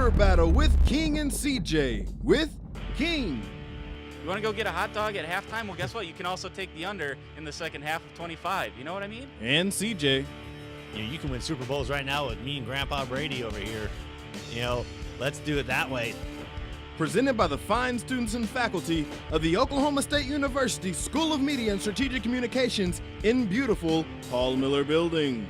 Border Battle with King and CJ with King. You want to go get a hot dog at halftime? Well, guess what? You can also take the under in the second half of 25. You know what I mean? And CJ. You can win Super Bowls right now with me and Grandpa Brady over here. Let's do it that way. Presented by the fine students and faculty of the Oklahoma State University School of Media and Strategic Communications in beautiful Paul Miller Building.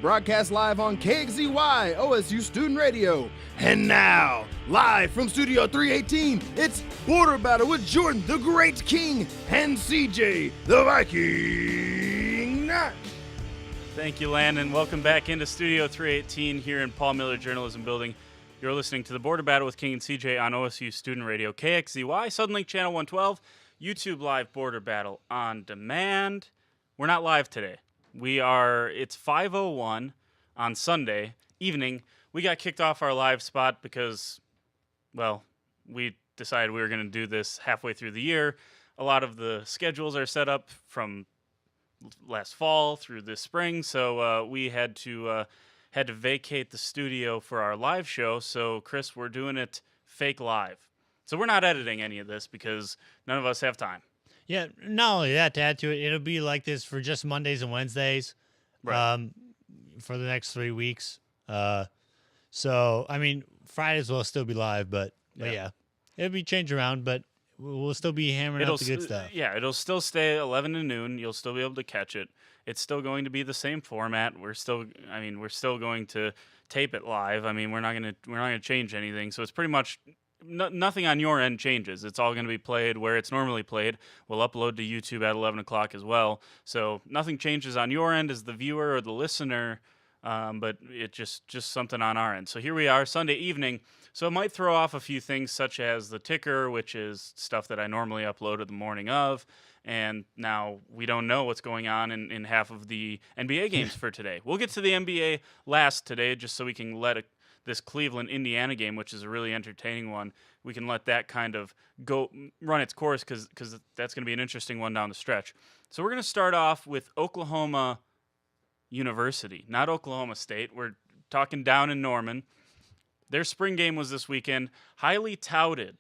Broadcast live on KXZY OSU Student Radio. And now, live from Studio 318, it's Border Battle with Jordan, the Great King, and CJ, the Viking Nash. Thank you, Landon. Welcome back into Studio 318 here in Paul Miller Journalism Building. You're listening to the Border Battle with King and CJ on OSU Student Radio, KXZY, Suddenlink Channel 112, YouTube Live Border Battle on demand. We're not live today. It's 5:01 on Sunday evening. We got kicked off our live spot because, we decided we were going to do this halfway through the year. A lot of the schedules are set up from last fall through this spring, so we had to vacate the studio for our live show. So, Chris, we're doing it fake live. So we're not editing any of this because none of us have time. Yeah, not only that, to add to it, it'll be like this for just Mondays and Wednesdays, Right. For the next 3 weeks. Fridays will still be live, but yeah, it'll be changed around, but we'll still be hammering out the good stuff. Yeah, it'll still stay 11 to noon. You'll still be able to catch it. It's still going to be the same format. We're still going to tape it live. We're not going to change anything. So it's pretty much nothing on your end changes. It's all going to be played where it's normally played. We'll upload to YouTube at 11 o'clock as well. So nothing changes on your end as the viewer or the listener, but it's just something on our end. So here we are, Sunday evening. So it might throw off a few things such as the ticker, which is stuff that I normally upload the morning of. And now we don't know what's going on in half of the NBA games for today. We'll get to the NBA last today just so we can let this Cleveland-Indiana game, which is a really entertaining one, we can let that kind of run its course because that's going to be an interesting one down the stretch. So we're going to start off with Oklahoma University, not Oklahoma State. We're talking down in Norman. Their spring game was this weekend, highly touted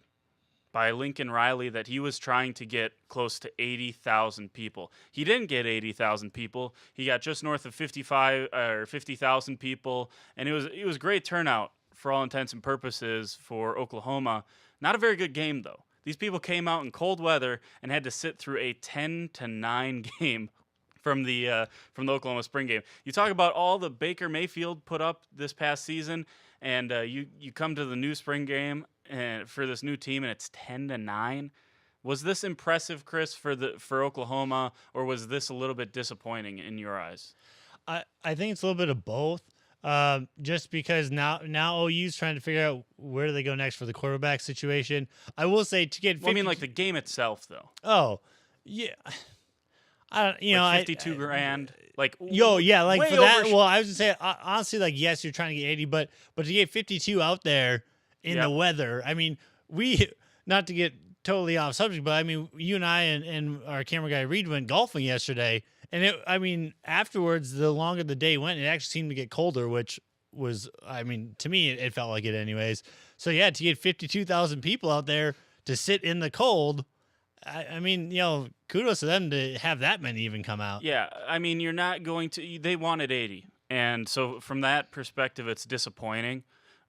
by Lincoln Riley that he was trying to get close to 80,000 people. He didn't get 80,000 people. He got just north of 50,000 people, and it was great turnout for all intents and purposes for Oklahoma. Not a very good game though. These people came out in cold weather and had to sit through a 10-9 game from the Oklahoma spring game. You talk about all the Baker Mayfield put up this past season, and you come to the new spring game and for this new team, and it's 10-9. Was this impressive, Chris, for Oklahoma, or was this a little bit disappointing in your eyes? I think it's a little bit of both. Just because now OU's trying to figure out where do they go next for the quarterback situation. I will say to get 50, like the game itself, though. Oh, yeah. I don't, 52 grand. For that. Well, Well, I was gonna say honestly, yes, you're trying to get 80, but to get 52 out there in the weather, we not to get totally off subject, but you and I and our camera guy Reed went golfing yesterday, and afterwards, the longer the day went, it actually seemed to get colder, which was, to me, it felt like it anyways. So yeah, to get 52,000 people out there to sit in the cold. Kudos to them to have that many even come out. Yeah, you're not going to. They wanted 80, and so from that perspective, it's disappointing.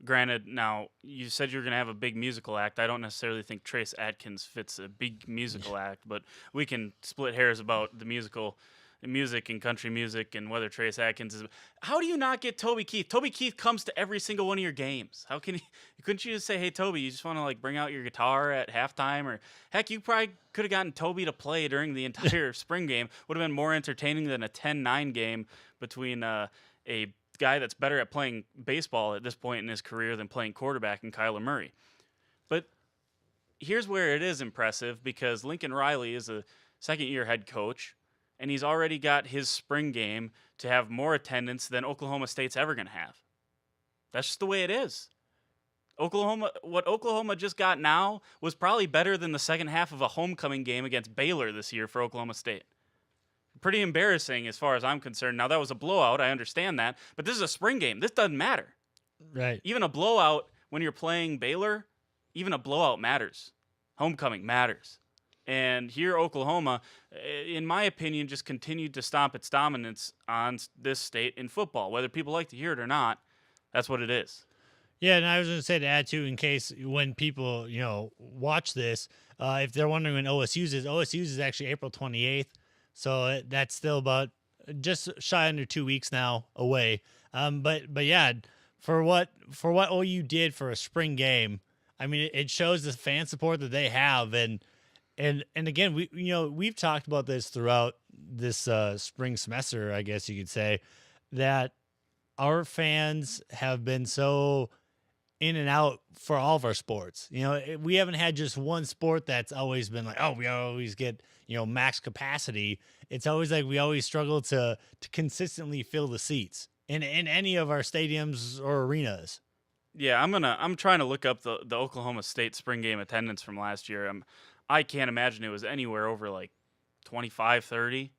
Granted, now you said you're going to have a big musical act. I don't necessarily think Trace Atkins fits a big musical act, but we can split hairs about the music and country music and whether Trace Atkins is. How do you not get Toby Keith? Toby Keith comes to every single one of your games. How can couldn't you just say, hey, Toby, you just want to bring out your guitar at halftime? Or heck, you probably could have gotten Toby to play during the entire spring game. Would have been more entertaining than a 10-9 game between a guy that's better at playing baseball at this point in his career than playing quarterback in Kyler Murray. But here's where it is impressive because Lincoln Riley is a second-year head coach, and he's already got his spring game to have more attendance than Oklahoma State's ever going to have. That's just the way it is. What Oklahoma just got now was probably better than the second half of a homecoming game against Baylor this year for Oklahoma State. pretty embarrassing as far as I'm concerned. Now, that was a blowout. I understand that. But this is a spring game. This doesn't matter. Right. Even a blowout when you're playing Baylor, even a blowout matters. Homecoming matters. And here, Oklahoma, in my opinion, just continued to stomp its dominance on this state in football. Whether people like to hear it or not, that's what it is. Yeah, and I was going to say to add too, in case when people watch this, if they're wondering when OSU's is actually April 28th, so that's still about just shy under 2 weeks now away. But yeah, for what OU did for a spring game, I mean, it shows the fan support that they have, and again, we've talked about this throughout this spring semester, I guess you could say, that our fans have been so in and out for all of our sports. We haven't had just one sport that's always been like, oh, we always get, max capacity. It's always like we always struggle to consistently fill the seats in any of our stadiums or arenas. Yeah, I'm trying to look up the Oklahoma State spring game attendance from last year. I can't imagine it was anywhere over like 25, 30.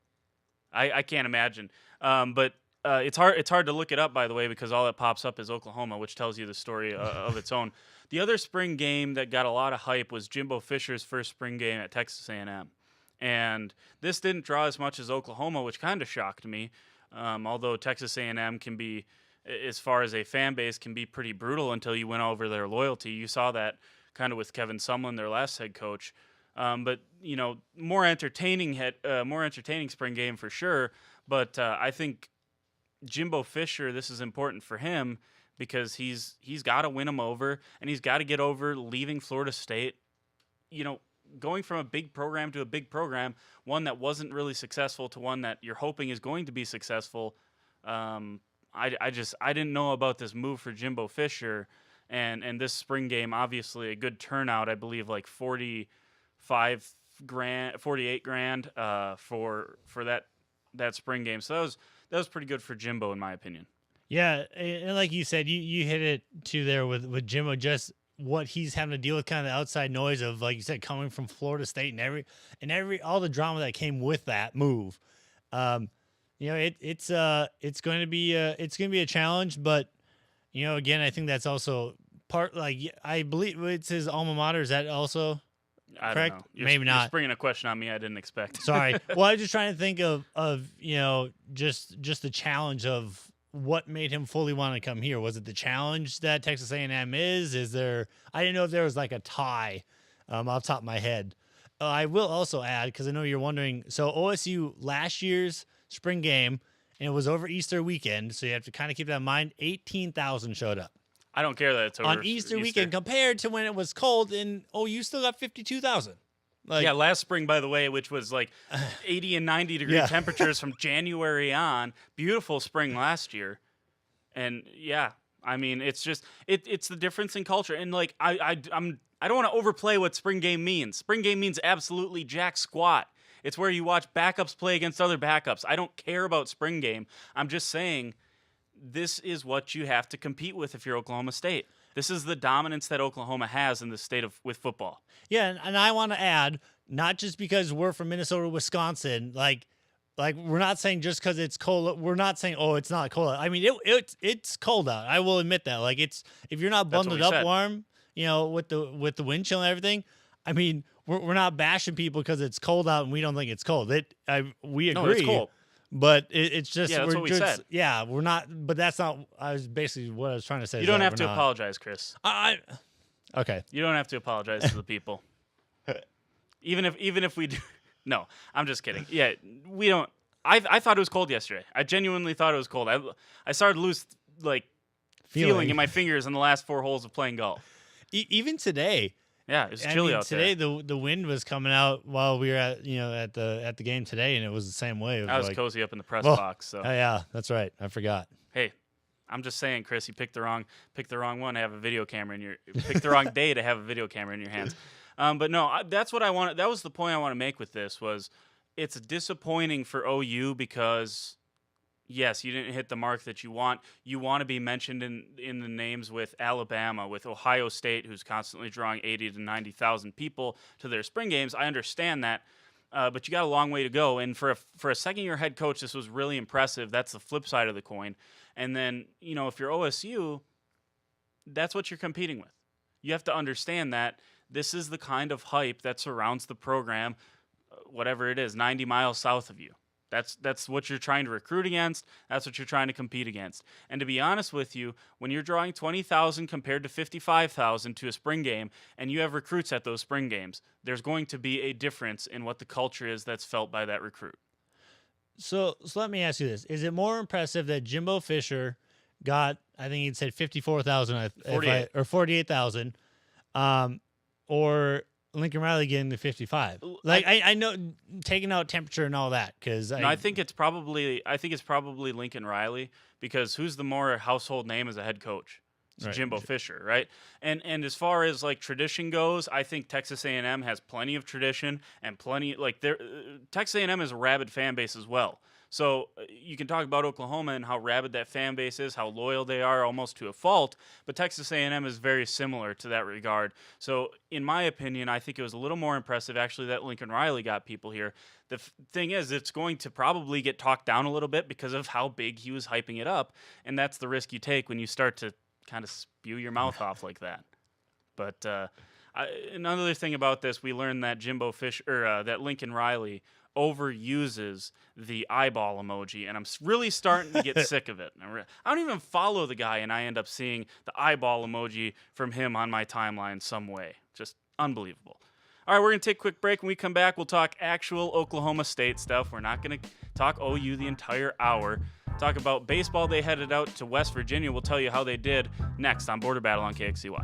I can't imagine. But it's hard to look it up, by the way, because all that pops up is Oklahoma, which tells you the story of its own. The other spring game that got a lot of hype was Jimbo Fisher's first spring game at Texas A&M. And this didn't draw as much as Oklahoma, which kind of shocked me, although Texas A&M can be, as far as a fan base, can be pretty brutal until you win over their loyalty. You saw that kind of with Kevin Sumlin, their last head coach. But more entertaining spring game for sure. But I think Jimbo Fisher, this is important for him because he's got to win them over, and he's got to get over leaving Florida State. Going from a big program to a big program, one that wasn't really successful to one that you're hoping is going to be successful. I didn't know about this move for Jimbo Fisher, and this spring game, obviously a good turnout. I believe like 48 grand for that spring game. So that was pretty good for Jimbo, in my opinion. Yeah, and like you said, you hit it too there with Jimbo, just what he's having to deal with, kind of the outside noise of, like you said, coming from Florida State and all the drama that came with that move. It's going to be a challenge, but again, I think that's also part, like, I believe it's his alma mater. Is that also I correct? Don't know. Maybe not. You're springing a question on me I didn't expect. Sorry. Well, I was just trying to think of just the challenge of what made him fully want to come here. Was it the challenge that Texas A&M is? Is there? I didn't know if there was like a tie off the top of my head. I will also add, because I know you're wondering. So OSU last year's spring game, and it was over Easter weekend, so you have to kind of keep that in mind. 18,000 showed up. I don't care that it's over on Easter weekend compared to when it was cold, and you still got 52,000. Yeah, last spring, by the way, which was like 80 and 90 degree temperatures from January on. Beautiful spring last year. And yeah, I mean, it's just it's the difference in culture. And like I don't want to overplay what spring game means. Spring game means absolutely jack squat. It's where you watch backups play against other backups. I don't care about spring game. I'm just saying this is what you have to compete with if you're Oklahoma State. This is the dominance that Oklahoma has in the state with football. Yeah, and I want to add, not just because we're from Minnesota, Wisconsin, like we're not saying just because it's cold. We're not saying, oh, it's not cold. I mean, it's cold out. I will admit that. Like, it's, if you're not bundled up warm, with the wind chill and everything. I mean, we're not bashing people because it's cold out and we don't think it's cold. We agree. No, it's cold. But it's just, that's what we said. Yeah, we're not. But that's not. I was basically what I was trying to say. You don't have to apologize, Chris. Okay. You don't have to apologize to the people. even if we do. No, I'm just kidding. Yeah, we don't. I thought it was cold yesterday. I genuinely thought it was cold. I started to lose feeling in my fingers in the last 4 holes of playing golf. Even today. Yeah, it's chilly out today, there. Today the wind was coming out while we were at the game today, and it was the same way. I was cozy up in the press box. So yeah, that's right. I forgot. Hey, I'm just saying, Chris, you picked the wrong one to have a video camera in your picked the wrong day to have a video camera in your hands. But no, that's what I wanted. That was the point I want to make with this. Was it's disappointing for OU because, yes, you didn't hit the mark that you want. You want to be mentioned in the names with Alabama, with Ohio State, who's constantly drawing 80 to 90,000 people to their spring games. I understand that. but you got a long way to go. And for a second-year head coach, this was really impressive. That's the flip side of the coin. And then, if you're OSU, that's what you're competing with. You have to understand that this is the kind of hype that surrounds the program, whatever it is, 90 miles south of you. That's what you're trying to recruit against. That's what you're trying to compete against. And to be honest with you, when you're drawing 20,000 compared to 55,000 to a spring game, and you have recruits at those spring games, there's going to be a difference in what the culture is that's felt by that recruit. So let me ask you this. Is it more impressive that Jimbo Fisher got, I think he said 54,000 or 48,000, or Lincoln Riley getting the 55? Like I know taking out temperature and all that, because I think it's probably Lincoln Riley, because who's the more household name as a head coach? It's right. Jimbo Fisher, right? And as far as like tradition goes, I think Texas A&M has plenty of tradition and plenty Texas A&M is a rabid fan base as well. So you can talk about Oklahoma and how rabid that fan base is, how loyal they are almost to a fault, but Texas A&M is very similar to that regard. So in my opinion, I think it was a little more impressive actually that Lincoln Riley got people here. The thing is, it's going to probably get talked down a little bit because of how big he was hyping it up, and that's the risk you take when you start to kind of spew your mouth off like that. But another thing about this, we learned that Jimbo Fisher, that Lincoln Riley overuses the eyeball emoji, and I'm really starting to get sick of it. I don't even follow the guy, and I end up seeing the eyeball emoji from him on my timeline some way. Just unbelievable. All right, we're going to take a quick break. When we come back, we'll talk actual Oklahoma State stuff. We're not going to talk OU the entire hour. Talk about baseball. They headed out to West Virginia. We'll tell you how they did next on Border Battle on KXCY.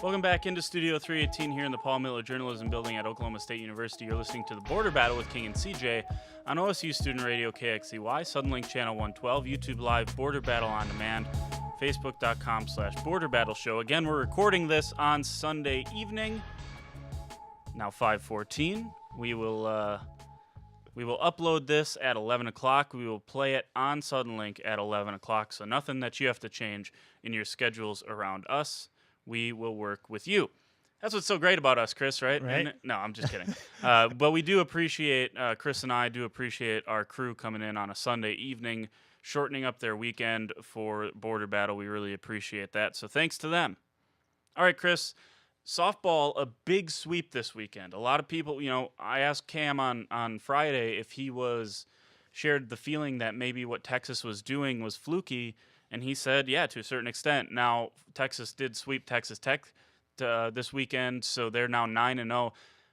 Welcome back into Studio 318 here in the Paul Miller Journalism Building at Oklahoma State University. You're listening to the Border Battle with King and CJ on OSU Student Radio KXCY, Suddenlink Channel 112, YouTube Live, Border Battle on Demand, Facebook.com/Border Battle Show. Again, we're recording this on Sunday evening, now 5:14. We will upload this at 11 o'clock. We will play it on Suddenlink at 11 o'clock, so nothing that you have to change in your schedules around us. We will work with you. That's what's so great about us, Chris, right? Right. No, I'm just kidding. But we do appreciate, Chris and I do appreciate our crew coming in on a Sunday evening, shortening up their weekend for Border Battle. We really appreciate that. So thanks to them. All right, Chris, softball, a big sweep this weekend. A lot of people, I asked Cam on Friday if he was shared the feeling that maybe what Texas was doing was fluky, and he said, yeah, to a certain extent. Now, Texas did sweep Texas Tech this weekend, so they're now 9-0.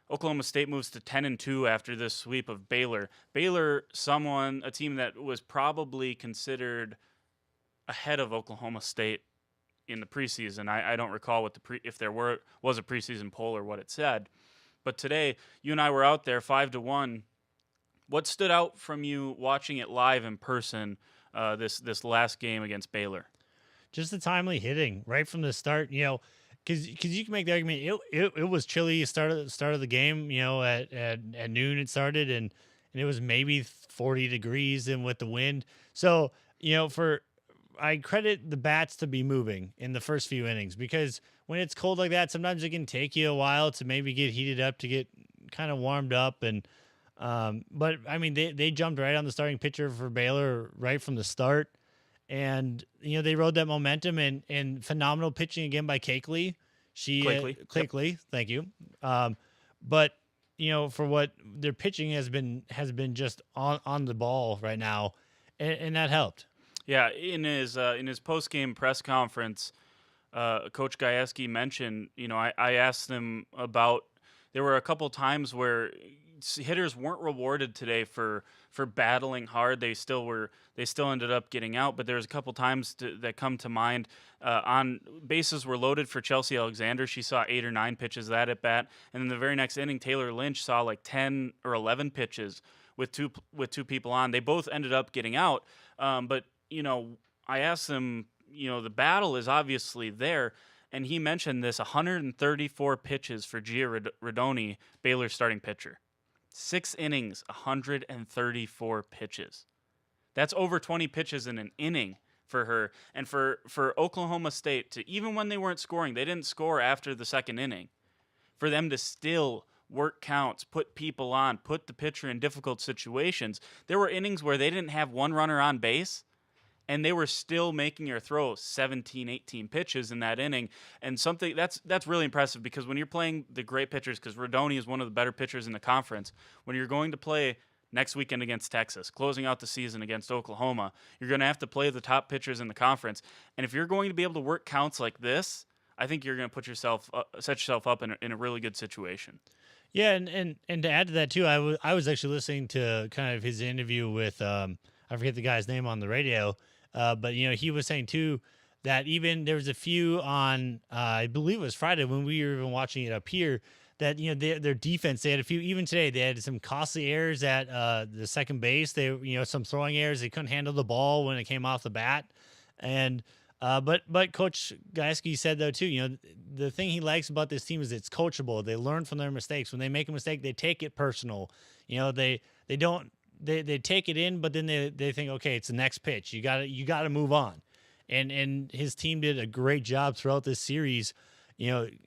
Oklahoma State moves to 10-2 after this sweep of Baylor. Baylor, a team that was probably considered ahead of Oklahoma State in the preseason. I don't recall if there was a preseason poll or what it said. But today, you and I were out there 5-1. What stood out from you watching it live in person this last game against Baylor? Just the timely hitting right from the start. Because you can make the argument it was chilly start of the game. At noon it started and it was maybe 40 degrees and with the wind. So I credit the bats to be moving in the first few innings, because when it's cold like that, sometimes it can take you a while to maybe get heated up, to get kind of warmed up. And but I mean, they jumped right on the starting pitcher for Baylor right from the start. And, they rode that momentum and phenomenal pitching again by Cakley. Cakley, yep. Thank you. But, for what their pitching has been just on the ball right now, and that helped. Yeah, in his post-game press conference, Coach Gajewski mentioned, I asked him about, there were a couple times where hitters weren't rewarded today for battling hard. They still ended up getting out, but there's a couple times that come to mind. On bases were loaded for Chelsea Alexander. She saw 8 or 9 pitches that at bat, and then the very next inning, Taylor Lynch saw like 10 or 11 pitches with two people on. They both ended up getting out, but I asked him, the battle is obviously there. And he mentioned this 134 pitches for Gia Rodoni, Baylor's starting pitcher. 6 innings, 134 pitches. That's over 20 pitches in an inning for her. And for Oklahoma State, to even when they weren't scoring, they didn't score after the second inning. For them to still work counts, put people on, put the pitcher in difficult situations. There were innings where they didn't have one runner on base, and they were still making her throw 17, 18 pitches in that inning. And something that's really impressive, because when you're playing the great pitchers, because Rodoni is one of the better pitchers in the conference, when you're going to play next weekend against Texas, closing out the season against Oklahoma, you're going to have to play the top pitchers in the conference. And if you're going to be able to work counts like this, I think you're going to set yourself up in a really good situation. Yeah, and to add to that too, I was actually listening to kind of his interview with I forget the guy's name on the radio. But he was saying too that even there was a few on I believe it was Friday when we were even watching it up here, that their defense, they had a few, even today they had some costly errors at the second base. They some throwing errors, they couldn't handle the ball when it came off the bat. And but Coach Gajewski said though too, the thing he likes about this team is it's coachable. They learn from their mistakes. When they make a mistake, they take it personal. They don't. They take it in, but then they think, okay, it's the next pitch. You got to move on, and his team did a great job throughout this series,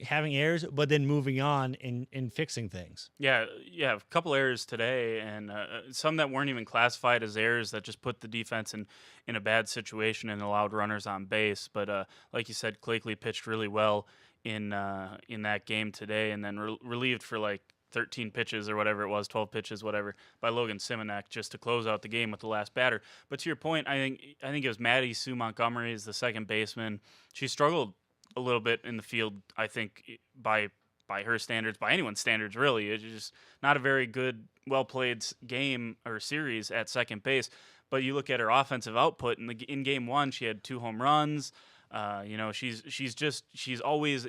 having errors, but then moving on and fixing things. Yeah, a couple errors today, and some that weren't even classified as errors that just put the defense in a bad situation and allowed runners on base. But like you said, Cakley pitched really well in that game today, and then relieved for like 13 pitches or whatever it was, 12 pitches, whatever, by Logan Simonek just to close out the game with the last batter. But to your point, I think it was Maddie Sue Montgomery is the second baseman. She struggled a little bit in the field, I think, by her standards, by anyone's standards, really. It's just not a very good, well-played game or series at second base. But you look at her offensive output, in game 1, she had 2 home runs. She's always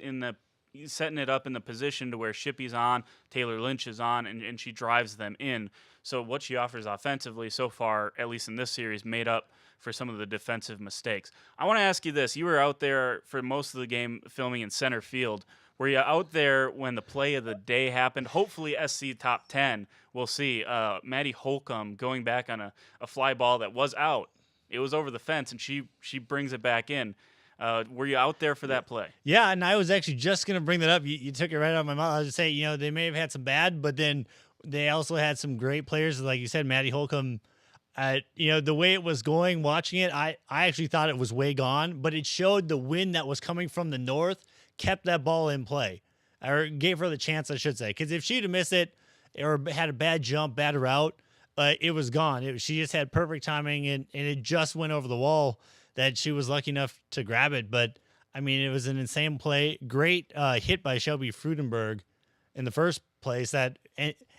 setting it up in the position to where Shippey's on, Taylor Lynch is on, and she drives them in. So what she offers offensively so far, at least in this series, made up for some of the defensive mistakes. I want to ask you this. You were out there for most of the game filming in center field. Were you out there when the play of the day happened? Hopefully SC top 10. We'll see. Maddie Holcomb going back on a fly ball that was out. It was over the fence, and she brings it back in. Were you out there for that play? Yeah, and I was actually just going to bring that up. You took it right out of my mouth. I was just saying, they may have had some bad, but then they also had some great players. Like you said, Maddie Holcomb, the way it was going, watching it, I actually thought it was way gone, but it showed the wind that was coming from the north kept that ball in play, or gave her the chance, I should say. Because if she'd have missed it or had a bad jump, bad route, it was gone. She just had perfect timing, and it just went over the wall that she was lucky enough to grab it. But I mean, it was an insane play. Great hit by Shelby Frudenberg in the first place. That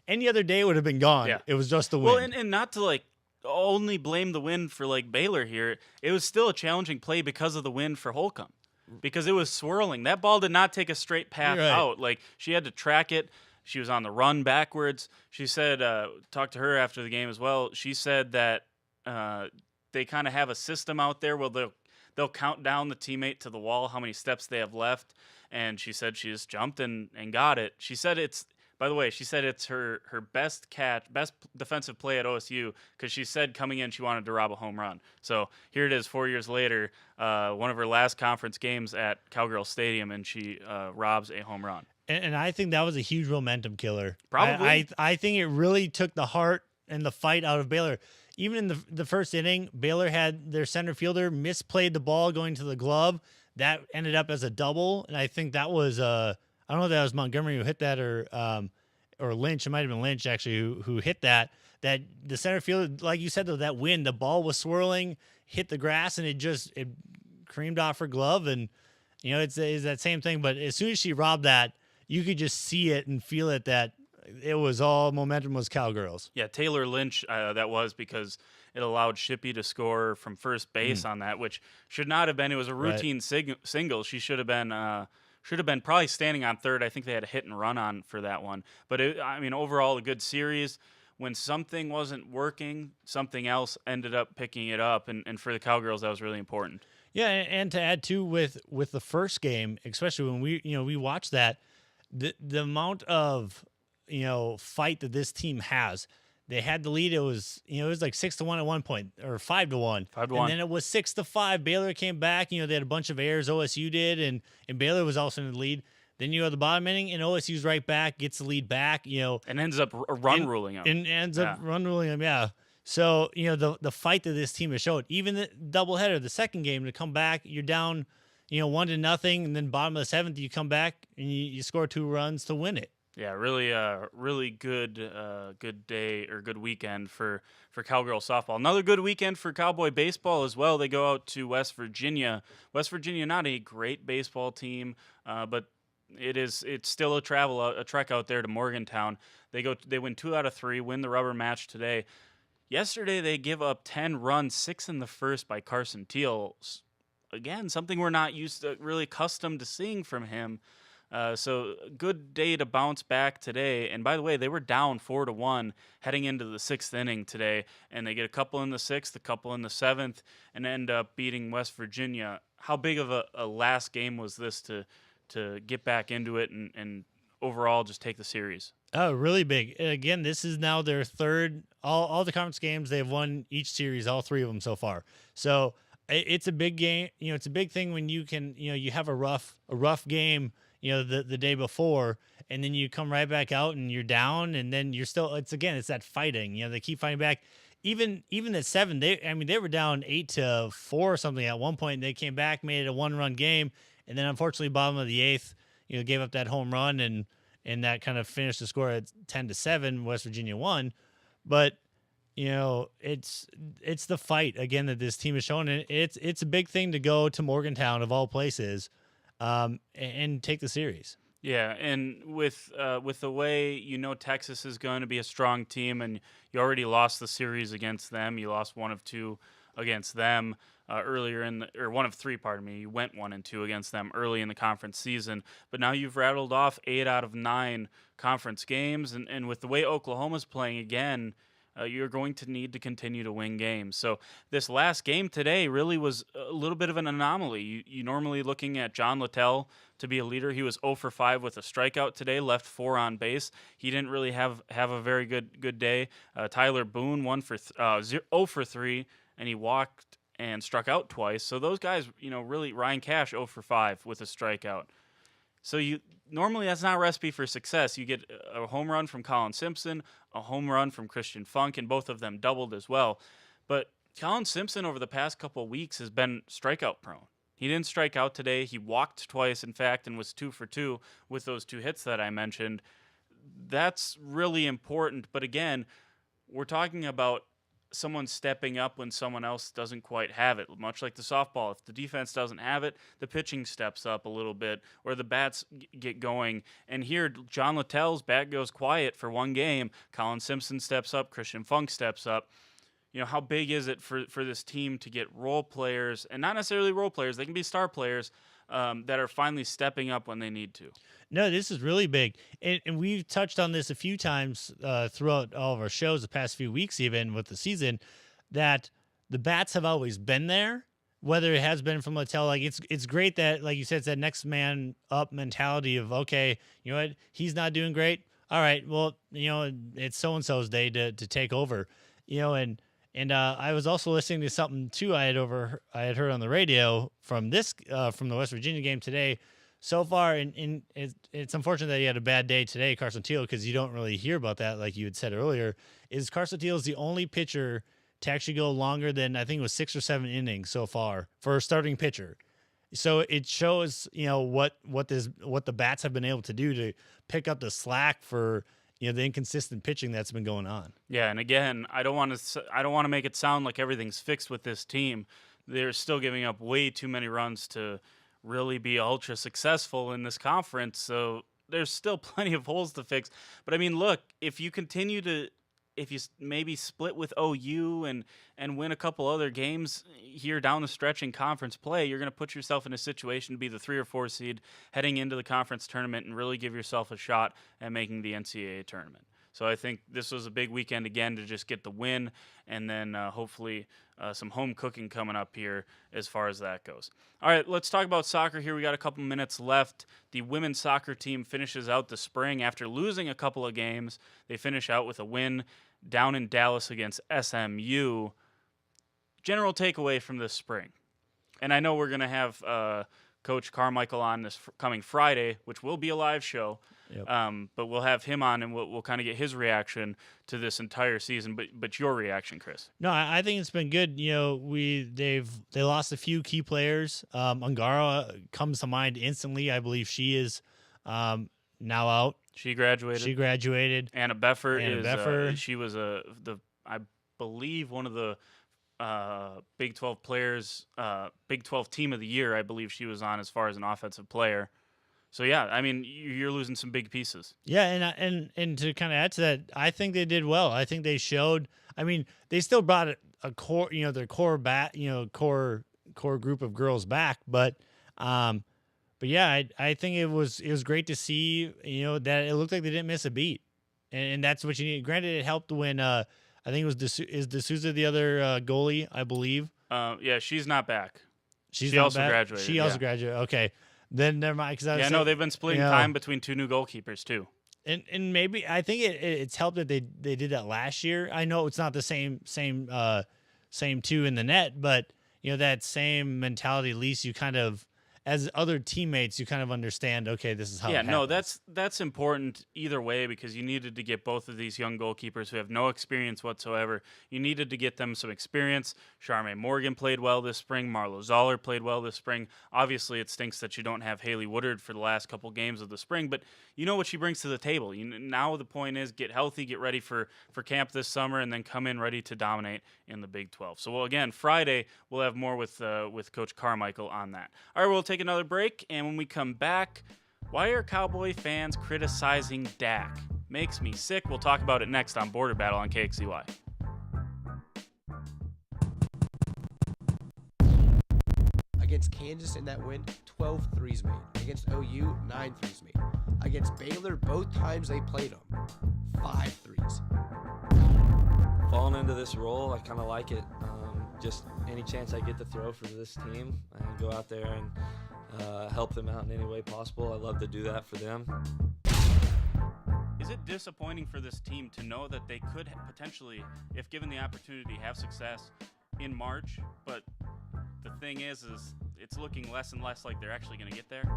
any other day would have been gone. Yeah. It was just the Well, wind. and not to like only blame the wind for like Baylor here. It was still a challenging play because of the wind for Holcomb, because it was swirling. That ball did not take a straight path Right. out. Like, she had to track it. She was on the run backwards. She said, talked to her after the game as well. She said that they kind of have a system out there where they'll count down the teammate to the wall, how many steps they have left. And she said she just jumped and got it. She said by the way, she said it's her best defensive play at OSU, because she said coming in she wanted to rob a home run. So here it is 4 years later, one of her last conference games at Cowgirl Stadium, and she robs a home run. And I think that was a huge momentum killer. Probably. I think it really took the heart and the fight out of Baylor. Even in the first inning, Baylor had their center fielder misplayed the ball going to the glove. That ended up as a double, and I think that was I don't know if that was Montgomery who hit that or Lynch. It might have been Lynch actually who hit that. That the center fielder, like you said, though, that wind, the ball was swirling, hit the grass, and it creamed off her glove, and it's that same thing. But as soon as she robbed that, you could just see it and feel it that it was all momentum was Cowgirls. Yeah, Taylor Lynch, that was because it allowed Shippey to score from first base on that, which should not have been. It was a routine single. She should have been probably standing on third. I think they had a hit and run on for that one. But overall, a good series. When something wasn't working, something else ended up picking it up, and for the Cowgirls, that was really important. Yeah, and to add too with the first game, especially when we watched that, the amount of fight that this team has. They had the lead. It was like 6-1 at one point, or 5-1. 5-1. And then it was 6-5. Baylor came back. They had a bunch of errors. OSU did, and Baylor was also in the lead. Then you have the bottom inning, and OSU's right back, gets the lead back. And ends up ruling them. And ends up run ruling them. Yeah. So the fight that this team has showed, even the doubleheader, the second game, to come back, you're down 1-0, and then bottom of the seventh, you come back and you score 2 runs to win it. Yeah, really good day or good weekend for Cowgirl softball. Another good weekend for Cowboy baseball as well. They go out to West Virginia. West Virginia, not a great baseball team, but it's still a trek out there to Morgantown. They win 2 out of 3, win the rubber match today. Yesterday they give up 10 runs, 6 in the first by Carson Teal. Again, something we're not really accustomed to seeing from him. So good day to bounce back today. And by the way, they were down 4-1 heading into the 6th inning today, and they get a couple in the 6th, a couple in the 7th, and end up beating West Virginia. How big of a last game was this to get back into it and overall just take the series? Oh, really big. Again, this is now their third. All the conference games, they have won each series, all 3 of them so far. So it's a big game. It's a big thing when you can, you have a rough game, the day before, and then you come right back out and you're down, and then you're still, it's that fighting, they keep fighting back. Even at 7, they were down 8-4 or something at one point, and they came back, made it a 1-run game. And then unfortunately, bottom of the 8th, gave up that home run, and that kind of finished the score at 10-7. West Virginia won. But it's the fight again that this team has shown, and it's a big thing to go to Morgantown of all places, and take the series. Yeah, and with the way Texas is going to be a strong team, and you already lost the series against them. You lost 1 of 2 against them earlier or 1 of 3. Pardon me. You went 1-2 against them early in the conference season, but now you've rattled off 8 out of 9 conference games, and with the way Oklahoma's playing again, you're going to need to continue to win games. So this last game today really was a little bit of an anomaly. You normally looking at John Littell to be a leader. He was 0 for 5 with a strikeout today, left 4 on base. He didn't really have a very good day. Tyler Boone 0 for 3, and he walked and struck out twice. So those guys, really, Ryan Cash 0 for 5 with a strikeout. So normally that's not a recipe for success. You get a home run from Colin Simpson, a home run from Christian Funk, and both of them doubled as well. But Colin Simpson over the past couple of weeks has been strikeout prone. He didn't strike out today. He walked twice, in fact, and was 2 for 2 with those 2 hits that I mentioned. That's really important. But again, we're talking about someone stepping up when someone else doesn't quite have it, much like the softball. If the defense doesn't have it, the pitching steps up a little bit, or the bats get going. And here, John Littell's bat goes quiet for one game. Colin Simpson steps up. Christian Funk steps up. How big is it for this team to get role players, and not necessarily role players, they can be star players, that are finally stepping up when they need to? No, this is really big. And we've touched on this a few times throughout all of our shows the past few weeks, even with the season, that the bats have always been there, whether it has been from Littell. Like, it's great that, like you said, it's that next man up mentality of, okay, you know what, he's not doing great. All right, well, it's so-and-so's day to take over, and I was also listening to something too I had heard on the radio from the West Virginia game today. So far, and it's unfortunate that he had a bad day today, Carson Teal, because you don't really hear about that, like you had said earlier. Is Carson Teal is the only pitcher to actually go longer than, I think it was 6 or 7 innings so far for a starting pitcher. So it shows what the bats have been able to do to pick up the slack for the inconsistent pitching that's been going on. Yeah, and again, I don't want to make it sound like everything's fixed with this team. They're still giving up way too many runs to really be ultra successful in this conference. So there's still plenty of holes to fix. But I mean, look, if you maybe split with OU and win a couple other games here down the stretch in conference play, you're going to put yourself in a situation to be the 3 or 4 seed heading into the conference tournament and really give yourself a shot at making the NCAA tournament. So I think this was a big weekend again to just get the win, and then hopefully some home cooking coming up here as far as that goes. All right, let's talk about soccer here. We got a couple minutes left. The women's soccer team finishes out the spring after losing a couple of games. They finish out with a win down in Dallas against SMU. General takeaway from this spring. And I know we're going to have Coach Carmichael on this coming Friday, which will be a live show. Yep. But we'll have him on, and we'll kind of get his reaction to this entire season. But your reaction, Chris? No, I think it's been good. They lost a few key players. Ungara comes to mind instantly. I believe she is now out. She graduated. Anna Beffer she was I believe one of the Big 12 players, Big 12 team of the year. I believe she was on as far as an offensive player. So yeah, I mean, you're losing some big pieces. Yeah, and to kind of add to that, I think they did well. I think they showed. I mean, they still brought a core, their core back, core group of girls back. But yeah, I think it was great to see, that it looked like they didn't miss a beat, and that's what you need. Granted, it helped when I think it was D'Souza the other goalie, I believe. Yeah, she's not back. She also graduated. She also graduated. Okay. Then never mind. No, they've been splitting time between 2 new goalkeepers too. And maybe I think it's helped that they did that last year. I know it's not the same two in the net, but that same mentality. At least you kind of, as other teammates, you kind of understand. Okay, this is how. Yeah, it no, happens. that's important either way, because you needed to get both of these young goalkeepers who have no experience whatsoever. You needed to get them some experience. Charmaine Morgan played well this spring. Marlo Zoller played well this spring. Obviously, it stinks that you don't have Haley Woodard for the last couple games of the spring, but you know what she brings to the table. Now the point is get healthy, get ready for camp this summer, and then come in ready to dominate in the Big 12. So, again, Friday we'll have more with Coach Carmichael on that. All right, we'll take another break, and when we come back, why are Cowboy fans criticizing Dak? Makes me sick. We'll talk about it next on Border Battle on KXCY. Against Kansas in that win, 12 threes made. Against OU, 9 threes made. Against Baylor, both times they played them, 5 threes. Falling into this role, I kind of like it. Just any chance I get to throw for this team, I go out there and help them out in any way possible. I love to do that for them. Is it disappointing for this team to know that they could potentially, if given the opportunity, have success in March, but the thing is it's looking less and less like they're actually going to get there?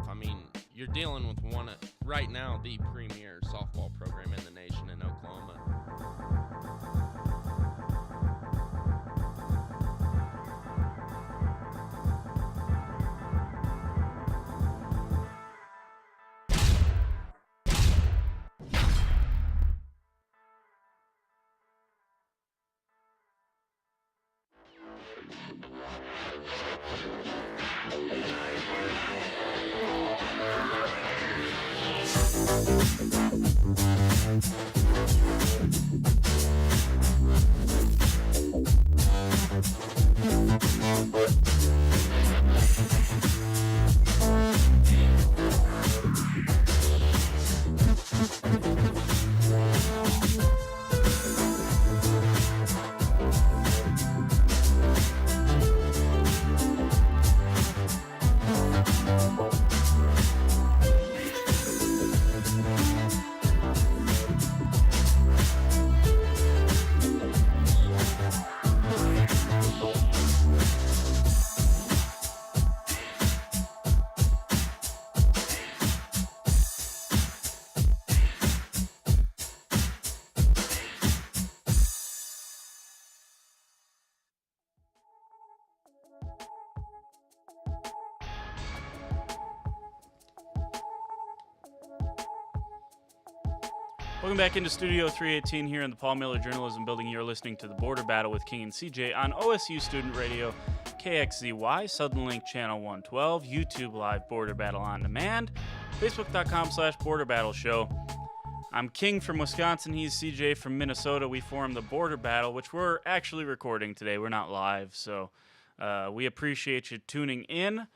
I mean, you're dealing with one, right now, the premier softball program in the nation in Oklahoma. Welcome back into Studio 318 here in the Paul Miller Journalism Building. You're listening to the Border Battle with King and CJ on OSU Student Radio, KXZY, Suddenlink Channel 112, YouTube Live Border Battle on Demand, Facebook.com/Border Battle Show. I'm King from Wisconsin. He's CJ from Minnesota. We form the Border Battle, which we're actually recording today. We're not live, so we appreciate you tuning in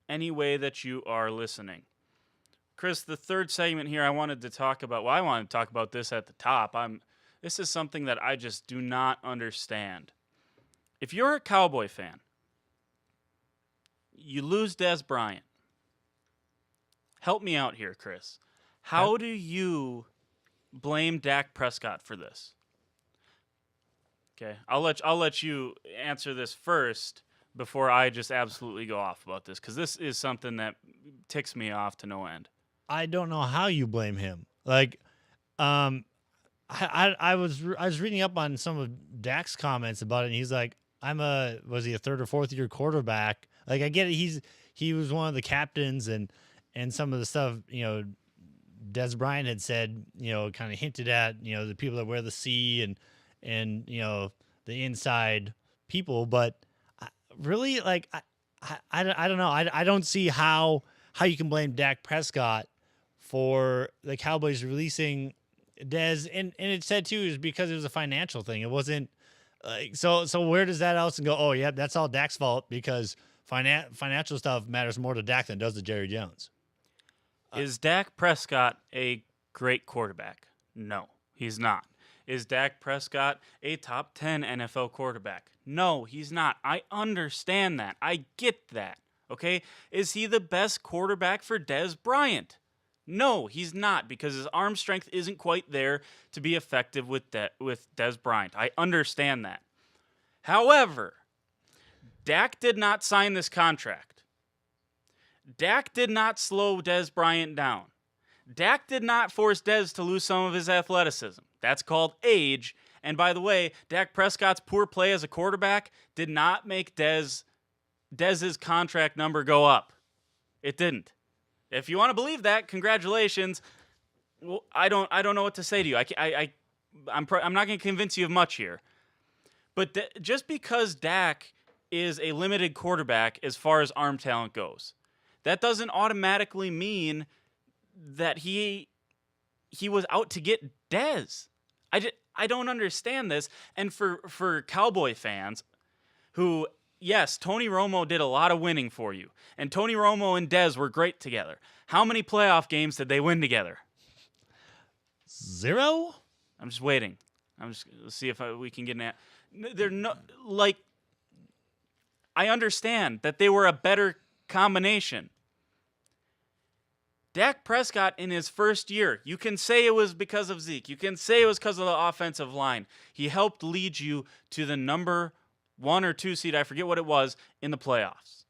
any way that you are listening. Chris, the third segment here I wanted to talk about, well, I wanted to talk about this at the top. This is something that I just do not understand. If you're a Cowboy fan, you lose Dez Bryant. Help me out here, Chris. How do you blame Dak Prescott for this? Okay, I'll let you answer this first before I just absolutely go off about this, because this is something that ticks me off to no end. I don't know how you blame him. Like, I was reading up on some of Dak's comments about it, and he's like, was he a third or fourth year quarterback? Like, I get it. He was one of the captains, and some of the stuff, Dez Bryant had said, kind of hinted at, the people that wear the C and the inside people. But really, like, I don't know. I don't see how you can blame Dak Prescott for the Cowboys releasing Dez, and it said too is because it was a financial thing. It wasn't like so where does that also go? Oh yeah, that's all Dak's fault because financial stuff matters more to Dak than does to Jerry Jones. Is Dak Prescott a great quarterback? No, he's not. Is Dak Prescott a top 10 NFL quarterback? No, he's not. I understand that. I get that. Okay? Is he the best quarterback for Dez Bryant? No, he's not, because his arm strength isn't quite there to be effective with Dez Bryant. I understand that. However, Dak did not sign this contract. Dak did not slow Dez Bryant down. Dak did not force Dez to lose some of his athleticism. That's called age. And by the way, Dak Prescott's poor play as a quarterback did not make Dez's contract number go up. It didn't. If you want to believe that, congratulations. Well, I don't know what to say to you. I'm not going to convince you of much here. But just because Dak is a limited quarterback as far as arm talent goes, that doesn't automatically mean that he was out to get Dez. I don't understand this. And for Cowboy fans who, yes, Tony Romo did a lot of winning for you. And Tony Romo and Dez were great together. How many playoff games did they win together? 0? I'm just waiting. Let's see if we can get an they're no, like, I understand that they were a better combination. Dak Prescott in his first year, you can say it was because of Zeke. You can say it was because of the offensive line. He helped lead you to the number 1 or 2 seed, I forget what it was, in the playoffs.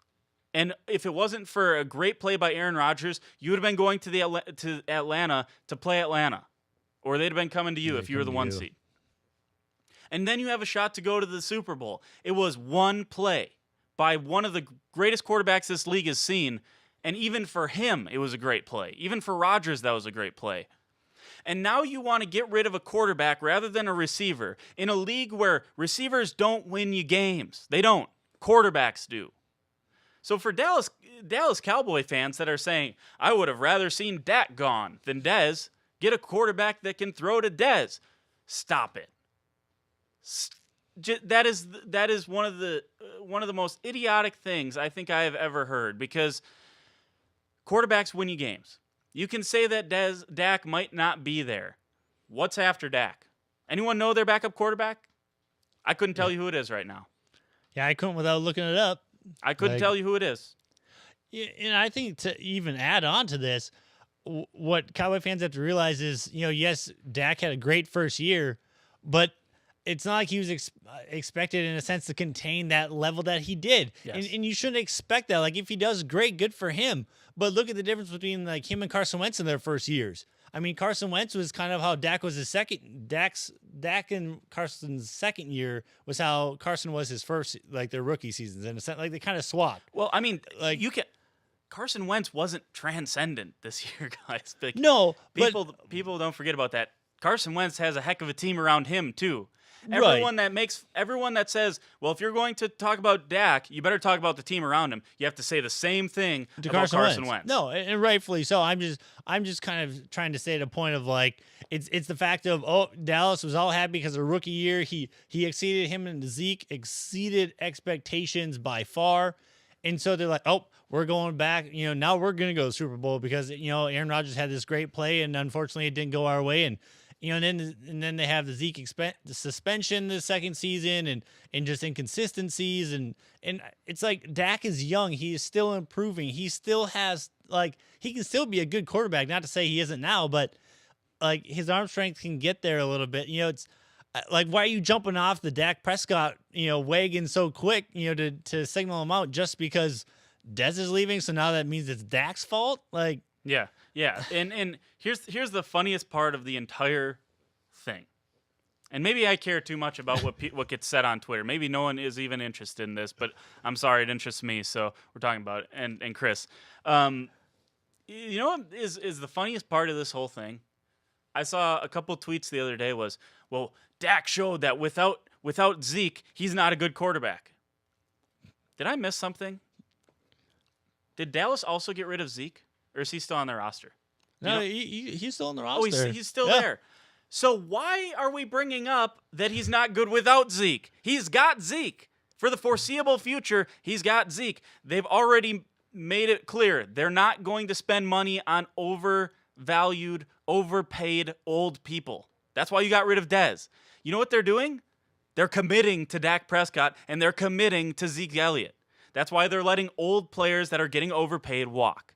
And if it wasn't for a great play by Aaron Rodgers, you would have been going to Atlanta to play Atlanta. Or they'd have been coming to you if you were the 1 seed. And then you have a shot to go to the Super Bowl. It was one play by one of the greatest quarterbacks this league has seen. And even for him, it was a great play. Even for Rodgers, that was a great play. And now you want to get rid of a quarterback rather than a receiver in a league where receivers don't win you games. They don't. Quarterbacks do. So for Dallas Cowboy fans that are saying, I would have rather seen Dak gone than Dez, Get a quarterback that can throw to Dez. Stop it. That is one of the most idiotic things I think I have ever heard, because quarterbacks win you games. You can say that Dak might not be there. What's after Dak? Anyone know their backup quarterback? I couldn't tell you who it is right now. Yeah, I couldn't without looking it up. I couldn't tell you who it is. Yeah, and I think to even add on to this, what Cowboy fans have to realize is, yes, Dak had a great first year, but it's not like he was expected in a sense to contain that level that he did. Yes. And you shouldn't expect that. Like, if he does great, good for him. But look at the difference between like him and Carson Wentz in their first years. I mean, Carson Wentz was kind of how Dak was his second. Dak and Carson's second year was how Carson was his first, like their rookie seasons. In a sense, like they kind of swapped. Well, I mean, like Carson Wentz wasn't transcendent this year, guys. Like, no, people don't forget about that. Carson Wentz has a heck of a team around him too. Right. Everyone that says, well, if you're going to talk about Dak, you better talk about the team around him. You have to say the same thing about Carson Wentz. No, and rightfully so. I'm just kind of trying to say the point of like it's the fact of Dallas was all happy because of the rookie year. He exceeded him and Zeke exceeded expectations by far. And so they're like, we're going back. Now we're going to go to the Super Bowl because, Aaron Rodgers had this great play and unfortunately it didn't go our way. And, and then they have the Zeke the suspension the second season and just inconsistencies. And it's like Dak is young. He is still improving. He still has he can still be a good quarterback. Not to say he isn't now, but like his arm strength can get there a little bit. It's like, why are you jumping off the Dak Prescott, wagon so quick, to signal him out just because Dez is leaving? So now that means it's Dak's fault? Like, yeah. And here's the funniest part of the entire thing. And maybe I care too much about what gets said on Twitter. Maybe no one is even interested in this, but I'm sorry, it interests me, so we're talking about it. And Chris, you know what is the funniest part of this whole thing? I saw a couple tweets the other day was, well, Dak showed that without Zeke, he's not a good quarterback. Did I miss something? Did Dallas also get rid of Zeke? Or is he still on their roster? No, he's still on the roster. Oh, he's still there. So why are we bringing up that he's not good without Zeke? He's got Zeke. For the foreseeable future, he's got Zeke. They've already made it clear they're not going to spend money on overvalued, overpaid old people. That's why you got rid of Dez. You know what they're doing? They're committing to Dak Prescott, and they're committing to Zeke Elliott. That's why they're letting old players that are getting overpaid walk.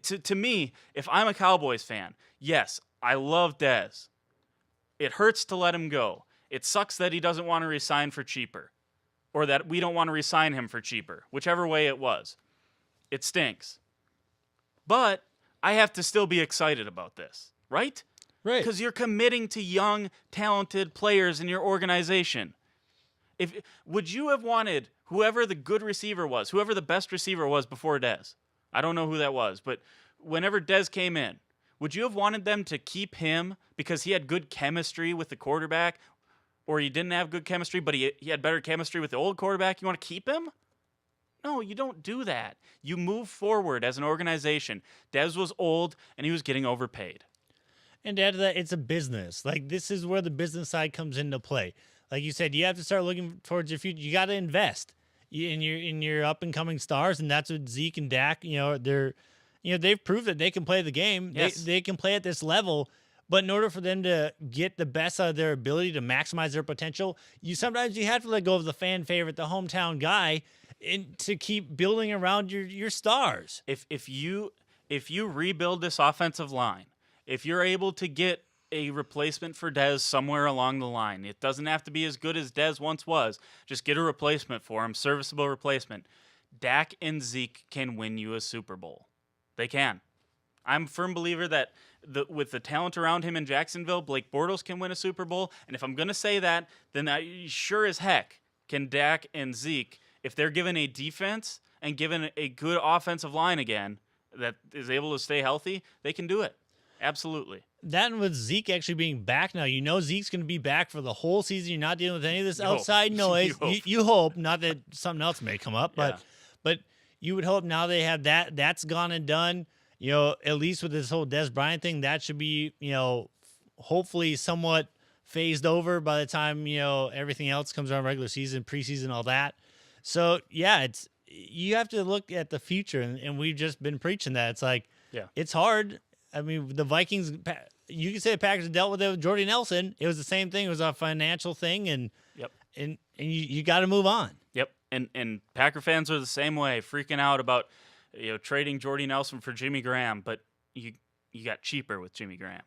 To me, if I'm a Cowboys fan, yes, I love Dez. It hurts to let him go. It sucks that he doesn't want to resign for cheaper, or that we don't want to resign him for cheaper, whichever way it was. It stinks. But I have to still be excited about this, right? Right. Because you're committing to young, talented players in your organization. Would you have wanted whoever the good receiver was, whoever the best receiver was before Dez? I don't know who that was, but whenever Dez came in, would you have wanted them to keep him because he had good chemistry with the quarterback, or he didn't have good chemistry, but he had better chemistry with the old quarterback? You want to keep him? No, you don't do that. You move forward as an organization. Dez was old, and he was getting overpaid. And to add to that, it's a business. Like, this is where the business side comes into play. Like you said, you have to start looking towards your future. You got to invest in your up and coming stars, and that's what Zeke and Dak. They've proved that they can play the game. Yes. They can play at this level. But in order for them to get the best out of their ability to maximize their potential, sometimes you have to let go of the fan favorite, the hometown guy, and to keep building around your stars. If you rebuild this offensive line, if you're able to get a replacement for Dez somewhere along the line, it doesn't have to be as good as Dez once was. Just get a replacement for him, serviceable replacement. Dak and Zeke can win you a Super Bowl. They can. I'm a firm believer that with the talent around him in Jacksonville, Blake Bortles can win a Super Bowl. And if I'm going to say that, then sure as heck can Dak and Zeke, if they're given a defense and given a good offensive line again that is able to stay healthy, they can do it. Absolutely. That and with Zeke actually being back now, Zeke's going to be back for the whole season. You're not dealing with any of this outside noise. You hope. Not that something else may come up, but you would hope now they have that. That's gone and done. at least with this whole Des Bryant thing, that should be, hopefully somewhat phased over by the time, everything else comes around, regular season, preseason, all that. So, yeah, you have to look at the future, and we've just been preaching that. It's like, it's hard. I mean, the Vikings, you can say the Packers dealt with it with Jordy Nelson. It was the same thing. It was a financial thing, and you got to move on. Yep, and Packer fans are the same way, freaking out about trading Jordy Nelson for Jimmy Graham, but you got cheaper with Jimmy Graham.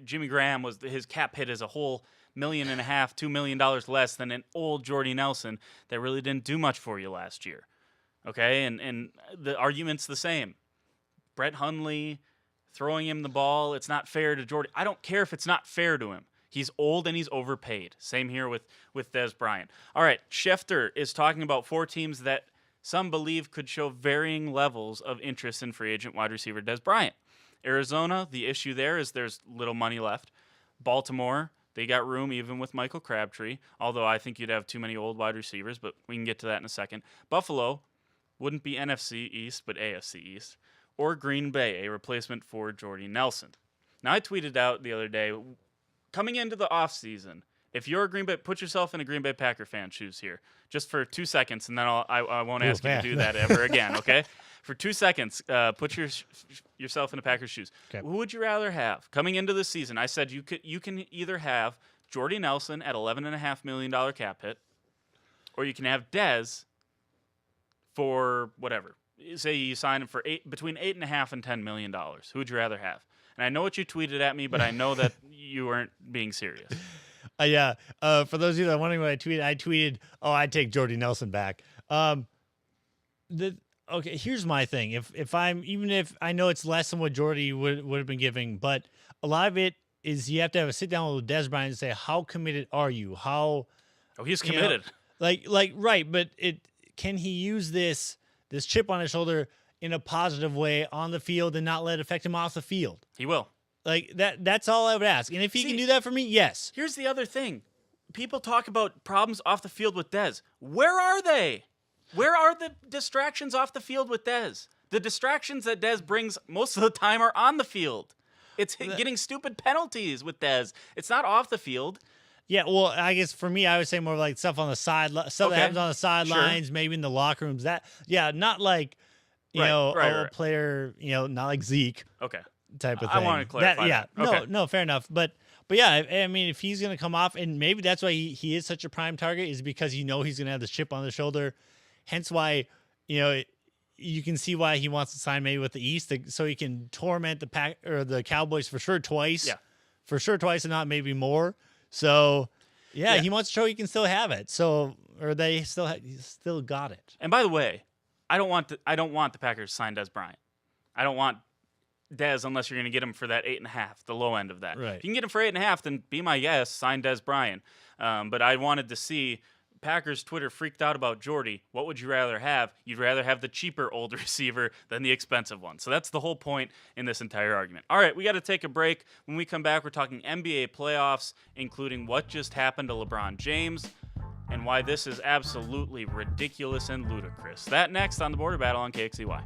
Jimmy Graham his cap hit as a whole $1.5 million, $2 million less than an old Jordy Nelson that really didn't do much for you last year. Okay, and the argument's the same. Brett Hundley throwing him the ball, it's not fair to Jordy. I don't care if it's not fair to him. He's old and he's overpaid. Same here with Des Bryant. All right, Schefter is talking about 4 teams that some believe could show varying levels of interest in free agent wide receiver Des Bryant. Arizona, the issue there is there's little money left. Baltimore, they got room even with Michael Crabtree, although I think you'd have too many old wide receivers, but we can get to that in a second. Buffalo wouldn't be NFC East, but AFC East. Or Green Bay, a replacement for Jordy Nelson. Now, I tweeted out the other day, coming into the offseason, if you're a Green Bay, put yourself in a Green Bay Packer fan shoes here, just for 2 seconds, and then I won't ask you to do that ever again, okay? For 2 seconds, put yourself in a Packers shoes. Okay. Who would you rather have coming into the season? I said you can either have Jordy Nelson at $11.5 million cap hit, or you can have Dez for whatever. Say you sign him for between $8.5 and $10 million. Who would you rather have? And I know what you tweeted at me, but I know that you weren't being serious. Yeah. For those of you that are wondering what I tweeted, I'd take Jordy Nelson back. Okay, here's my thing. If I know it's less than what Jordy would have been giving, but a lot of it is you have to have a sit down with Des Bryant and say, how committed are you? He's committed. Right, but can he use this chip on his shoulder in a positive way on the field and not let it affect him off the field? He will. Like that's all I would ask. And if he can do that for me, yes. Here's the other thing. People talk about problems off the field with Dez. Where are they? Where are the distractions off the field with Dez? The distractions that Dez brings most of the time are on the field. It's getting stupid penalties with Dez. It's not off the field. Yeah, well, I guess for me, I would say more like stuff on the side, stuff that happens on the sidelines, maybe in the locker rooms. Not like a player, not like Zeke. Okay. Type of thing. I want to clarify that. Okay. No, fair enough. But yeah, I mean, if he's going to come off, and maybe that's why he is such a prime target, is because he's going to have this chip on the shoulder. Hence why, you can see why he wants to sign maybe with the East, so he can torment the Cowboys for sure twice. Yeah. For sure twice, and not maybe more. So, yeah, he wants to show he can still have it. So, or they still got it. And by the way, I don't want the Packers to sign Des Bryant. I don't want Dez unless you're going to get him for that 8.5, the low end of that. Right. If you can get him for 8.5, then be my guest, sign Des Bryant. But I wanted to see Packers Twitter freaked out about Jordy. What would you rather have? You'd rather have the cheaper old receiver than the expensive one. So that's the whole point in this entire argument. All right, we got to take a break. When we come back, we're talking NBA playoffs, including what just happened to LeBron James and why this is absolutely ridiculous and ludicrous. That next on the Border Battle on KXCY.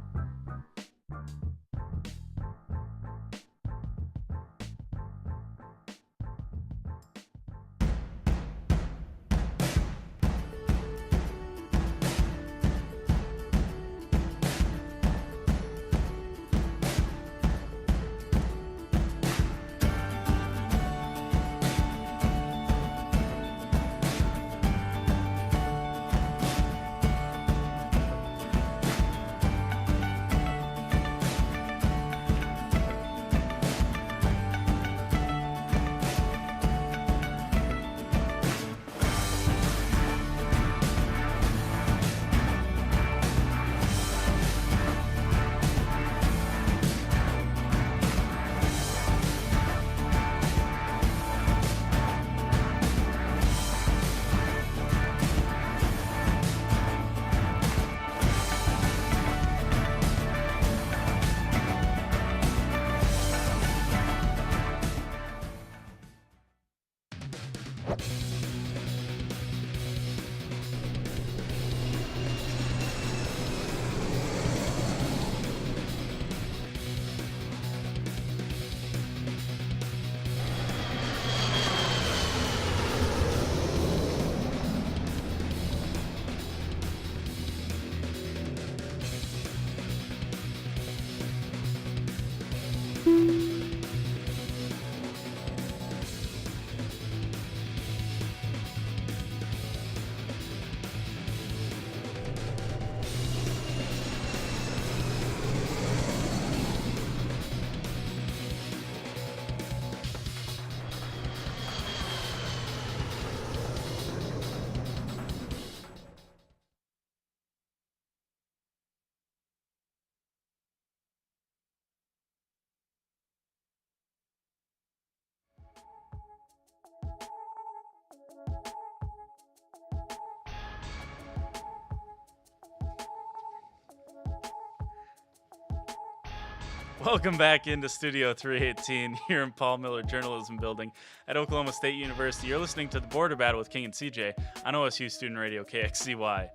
Welcome back into Studio 318 here in Paul Miller Journalism Building at Oklahoma State University. You're listening to the Border Battle with King and CJ on OSU Student Radio KXCY.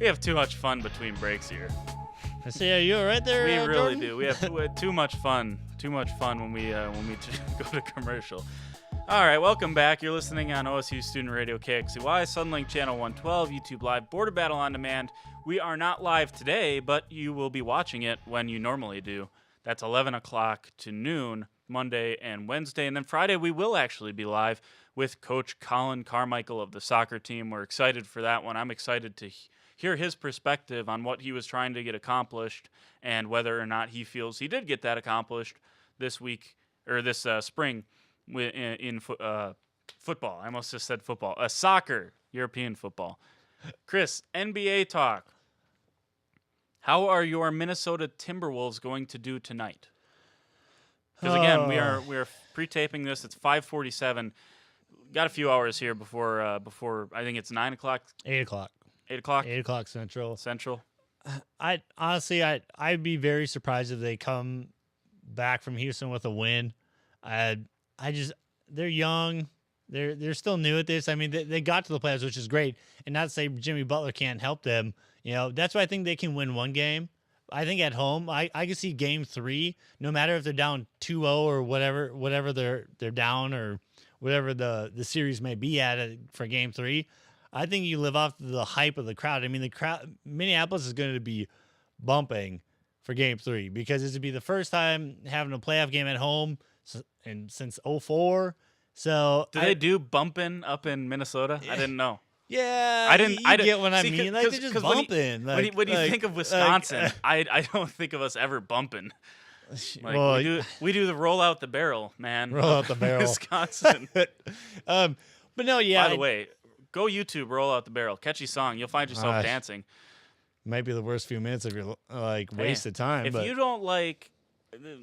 We have too much fun between breaks here. I see. Are you all right there? We really Jordan? do. We have too much fun. Too much fun when we go to commercial. All right, welcome back. You're listening on OSU Student Radio KXCY, Sunlink Channel 112, YouTube Live, Border Battle on Demand. We are not live today, but you will be watching it when you normally do. That's 11 o'clock to noon, Monday and Wednesday. And then Friday, we will actually be live with Coach Colin Carmichael of the soccer team. We're excited for that one. I'm excited to hear his perspective on what he was trying to get accomplished and whether or not he feels he did get that accomplished this week or this spring in football. I almost just said football. Soccer, European football. Chris, NBA talk. How are your Minnesota Timberwolves going to do tonight? Because again, we are pre-taping this. It's 5:47. Got a few hours here before I think it's 9 o'clock. 8 o'clock. 8 o'clock. 8 o'clock Central. I'd I'd be very surprised if they come back from Houston with a win. They're young. They're still new at this. I mean, they got to the playoffs, which is great. And not to say Jimmy Butler can't help them. You know, that's why I think they can win one game. I think at home, I can see game 3, no matter if they're down 2-0 or whatever they're down or whatever the series may be at for game 3. I think you live off the hype of the crowd. I mean, the crowd, Minneapolis is going to be bumping for game 3 because this would be the first time having a playoff game at home since 2004. So do they do bumping up in Minnesota? I didn't know. Yeah, I didn't. You get what I mean. Like they're just bumping. When you think of Wisconsin, I don't think of us ever bumping. Like, well, we do the roll out the barrel, man. Roll out the barrel, Wisconsin. But no, yeah. By the way, go YouTube, roll out the barrel, catchy song. You'll find yourself dancing. Might be the worst few minutes of your wasted time. If you don't like,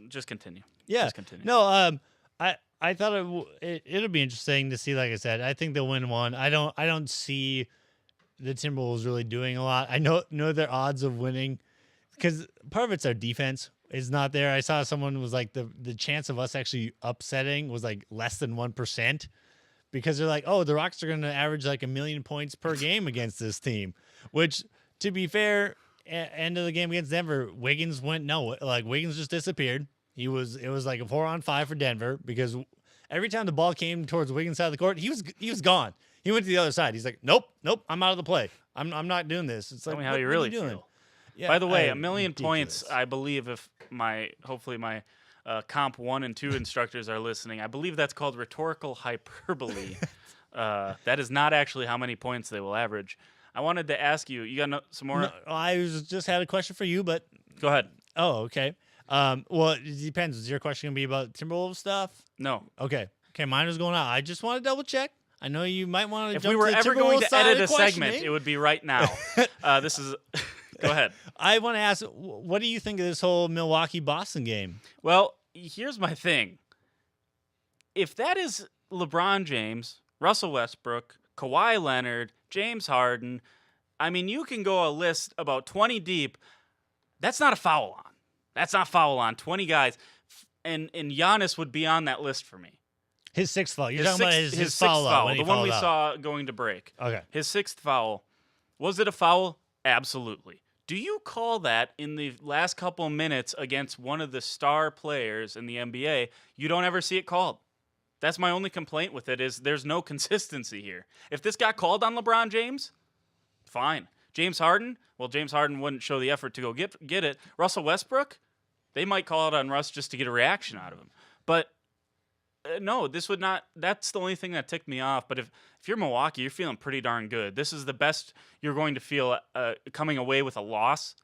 just continue. Yeah, just continue. No, I thought it'll be interesting to see. Like I said, I think they'll win one. I don't see the Timberwolves really doing a lot. I know their odds of winning because part of it's our defense is not there. I saw someone was like the chance of us actually upsetting was like less than 1% because they're like, oh, the Rockets are going to average like 1 million points per game against this team. Which, to be fair, end of the game against Denver, Wiggins Wiggins just disappeared. It was like a 4-on-5 for Denver because every time the ball came towards Wiggins' side of the court, he was gone. He went to the other side. He's like, nope, I'm out of the play. I'm not doing this. It's Tell like, me how you really doing? feel. Yeah, by the way, 1 million ridiculous. points, I believe, if hopefully my Comp 1 and 2 instructors are listening, I believe that's called rhetorical hyperbole. That is not actually how many points they will average. I wanted to ask you, you got some more? No, I just had a question for you, but go ahead. Oh, okay. Well, it depends. Is your question gonna be about Timberwolves stuff? No. Okay. Mine was going out. I just want to double check. I know you might want to. If jump we were to the ever Timberwolves going to side edit of a segment, it would be right now. This is. Go ahead. I want to ask, what do you think of this whole Milwaukee-Boston game? Well, here's my thing. If that is LeBron James, Russell Westbrook, Kawhi Leonard, James Harden, I mean, you can go a list about 20 deep. That's not a foul on. That's not foul on. 20 guys. And Giannis would be on that list for me. His sixth foul. You're talking about his sixth foul. foul. The one we saw going to break. Okay. His sixth foul. Was it a foul? Absolutely. Do you call that in the last couple of minutes against one of the star players in the NBA? You don't ever see it called. That's my only complaint with it is there's no consistency here. If this got called on LeBron James, fine. James Harden? Well, James Harden wouldn't show the effort to go get it. Russell Westbrook? They might call it on Russ just to get a reaction out of him. But no, this would not. That's the only thing that ticked me off. But if you're Milwaukee, you're feeling pretty darn good. This is the best you're going to feel coming away with a loss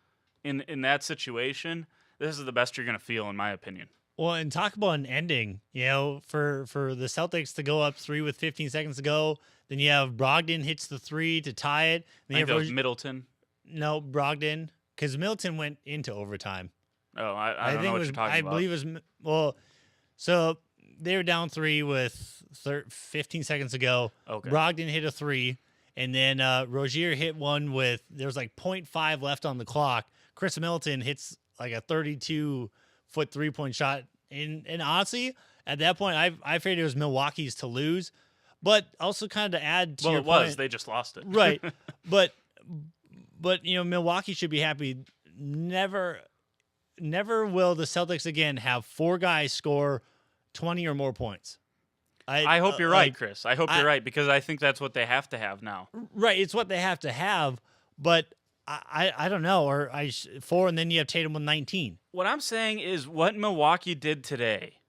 in that situation. This is the best you're going to feel, in my opinion. Well, and talk about an ending, for the Celtics to go up 3 with 15 seconds to go. Then you have Brogdon hits the 3 to tie it. Then I you think have that was Middleton. No, Brogdon, because Middleton went into overtime. Oh, I don't know what you're talking about. I believe it was so they were down 3 with 15 seconds to go. Okay. Brogdon hit a 3, and then Rozier hit one with there was like 0.5 left on the clock. Chris Middleton hits like a 32 foot 3-point shot. And honestly, at that point, I figured it was Milwaukee's to lose. But also kind of to add to Well, your it was. point, They just lost it. right. But Milwaukee should be happy. Never will the Celtics again have 4 guys score 20 or more points. I hope you're right, Chris. I hope you're right, because I think that's what they have to have now. Right, it's what they have to have, but I don't know. Or 4, and then you have Tatum with 19. What I'm saying is what Milwaukee did today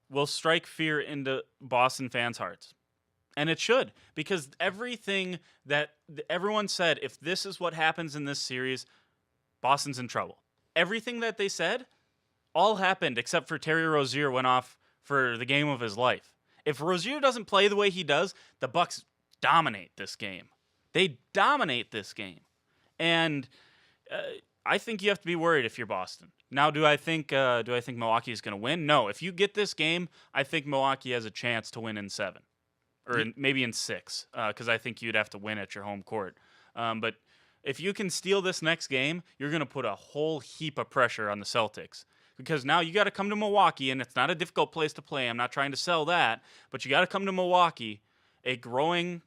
will strike fear into Boston fans' hearts. And it should, because everything that everyone said, if this is what happens in this series, Boston's in trouble. Everything that they said all happened except for Terry Rozier went off for the game of his life. If Rozier doesn't play the way he does, the Bucks dominate this game. They dominate this game. And I think you have to be worried if you're Boston. Now, do I think Milwaukee is going to win? No. If you get this game, I think Milwaukee has a chance to win in 7. Or maybe in 6, because I think you'd have to win at your home court. But if you can steal this next game, you're going to put a whole heap of pressure on the Celtics. Because now you got to come to Milwaukee, and it's not a difficult place to play. I'm not trying to sell that, but you got to come to Milwaukee, a growing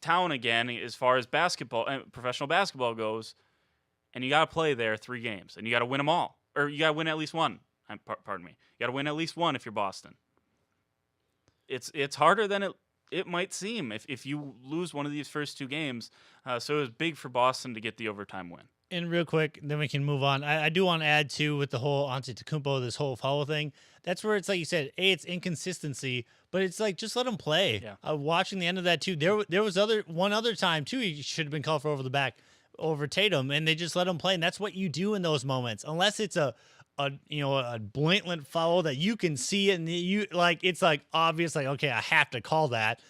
town again as far as basketball, professional basketball goes, and you got to play there 3 games, and you got to win them all, or you got to win at least one. Pardon me, you got to win at least one if you're Boston. It's harder than it might seem if you lose one of these first 2 games. So it was big for Boston to get the overtime win. And real quick, then we can move on. I do want to add, too, with the whole Antetokounmpo, this whole foul thing. That's where it's like you said, it's inconsistency, but it's like, just let him play. Yeah. Watching the end of that, too, there was one other time, too, he should have been called for over the back over Tatum, and they just let him play. And that's what you do in those moments, unless it's a blatant foul that you can see it, and it's like obvious, like, okay, I have to call that.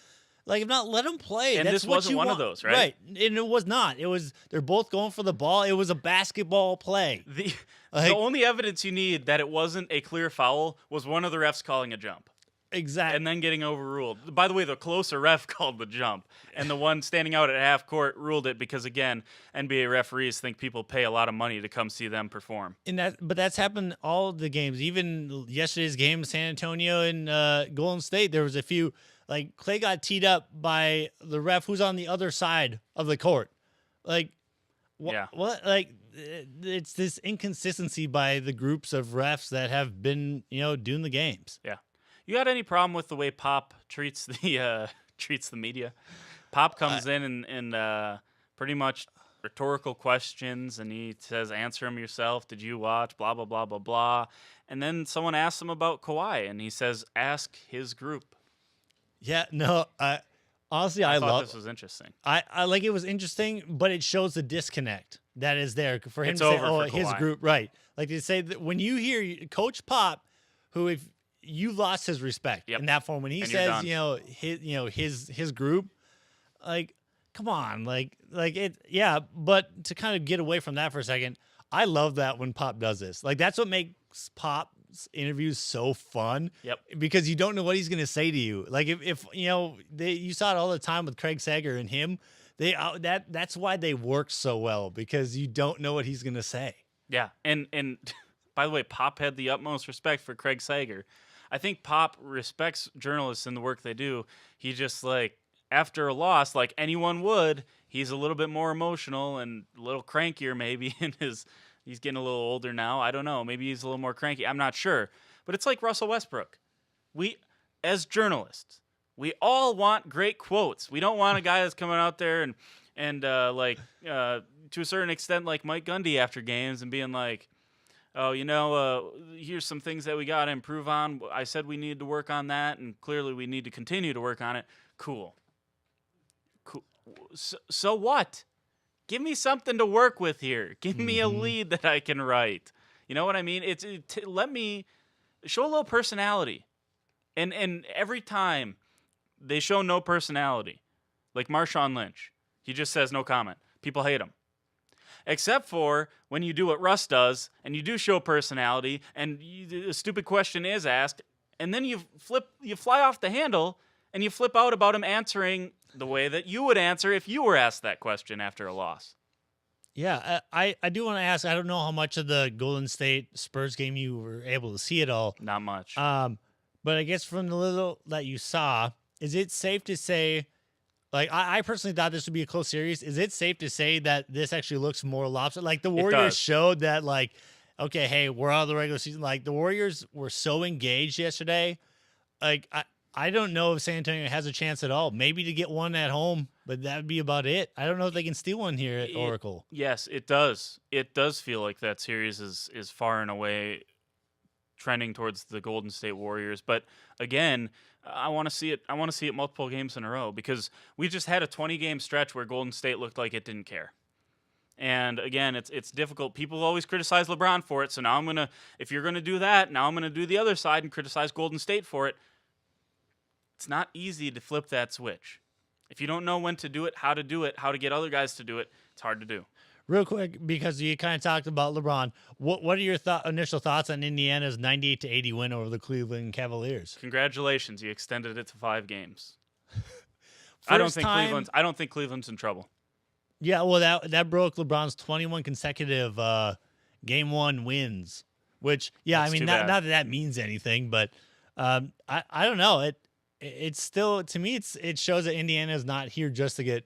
Like, if not, let them play. And That's this what wasn't you one want. of those, right? Right. And it was not. It was, they're both going for the ball. It was a basketball play. The Like- only evidence you need that it wasn't a clear foul was one of the refs calling a jump Exactly. and then getting overruled. By the way, the closer ref called the jump, and the one standing out at half court ruled it because, again, NBA referees think people pay a lot of money to come see them perform. But that's happened all the games. Even yesterday's game, San Antonio and Golden State, there was a few. Like, Clay got teed up by the ref who's on the other side of the court. Like, Yeah. what? Like, it's this inconsistency by the groups of refs that have been, doing the games. Yeah. You got any problem with the way Pop treats the media? Pop comes in and pretty much rhetorical questions, and he says, "Answer them yourself. Did you watch? Blah blah blah blah blah." And then someone asks him about Kawhi, and he says, "Ask his group." Yeah, no, honestly, I thought love this was interesting. I like it was interesting, but it shows the disconnect that is there for him It's to say, over for his Kawhi. group, right? Like they say that when you hear Coach Pop, who if you lost his respect Yep. in that form when he And you're says, done. his group, like, come on, like it, yeah. But to kind of get away from that for a second, I love that when Pop does this. Like, that's what makes Pop's interviews so fun. Yep. Because you don't know what he's going to say to you. Like, if you saw it all the time with Craig Sager and him. That's why they work so well, because you don't know what he's going to say. Yeah, and by the way, Pop had the utmost respect for Craig Sager. I think Pop respects journalists and the work they do. He just, like, after a loss, like anyone would, he's a little bit more emotional and a little crankier maybe in his. He's getting a little older now. I don't know. Maybe he's a little more cranky. I'm not sure. But it's like Russell Westbrook. We, as journalists, we all want great quotes. We don't want a guy that's coming out there and to a certain extent, like Mike Gundy after games and being like, oh, here's some things that we got to improve on. I said we needed to work on that, and clearly we need to continue to work on it. Cool. So what? Give me something to work with here. Give me a lead that I can write. You know what I mean? Let me show a little personality. And every time they show no personality, like Marshawn Lynch, he just says no comment. People hate him. Except for when you do what Russ does, and you do show personality, and a stupid question is asked, and then you fly off the handle, and you flip out about him answering the way that you would answer if you were asked that question after a loss. Yeah, I do want to ask. I don't know how much of the Golden State Spurs game you were able to see at all. Not much. But I guess from the little that you saw, is it safe to say, like I personally thought this would be a close series. Is it safe to say that this actually looks more lopsided? Like the Warriors does. showed that, like, okay, hey, we're out of the regular season. Like the Warriors were so engaged yesterday. Like I don't know if San Antonio has a chance at all. Maybe to get one at home, but that would be about it. I don't know if they can steal one here at Oracle. Yes, it does. It does feel like that series is far and away trending towards the Golden State Warriors. But again, I want to see it. I want to see it multiple games in a row because we just had a 20-game stretch where Golden State looked like it didn't care. And again, it's difficult. People always criticize LeBron for it. So now if you're gonna do that, now I'm gonna do the other side and criticize Golden State for it. It's not easy to flip that switch. If you don't know when to do it, how to get other guys to do it, it's hard to do. Real quick, because you kind of talked about LeBron, what are your initial thoughts on Indiana's 98-80 win over the Cleveland Cavaliers? Congratulations, you extended it to 5 games. I don't think Cleveland's in trouble. Yeah, well, that broke LeBron's 21 consecutive game 1 wins, which, yeah, That's I mean, too not bad. that that means anything, but I don't know. It's still, to me, it shows that Indiana is not here just to get